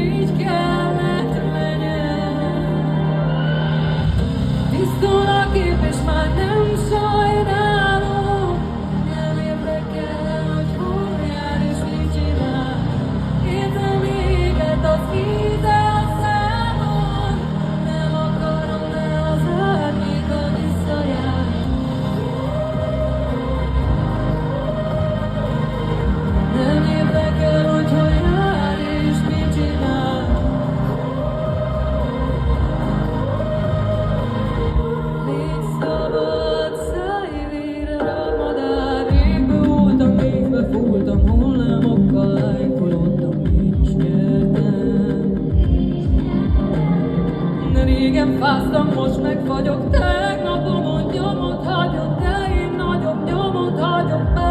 így kellett legyen. Tisztul a kép, és már nem sajnálom. Nem érdekel, hogy hol jár és mit csinál. Érzem éget az íze a számon. Nem akarom, de az árnyéka visszajár. Nem érdekel, hogy hol jár és mit csinál. Légy szabad, szállj végre a madár. Égbe voltam, égbe fúltam, hullámokkal elfulottam, én is nyertem. De régen fáztam, most meg vagyok, tegnapomon nyomot hagyott, de én nagyobb nyomot hagyok.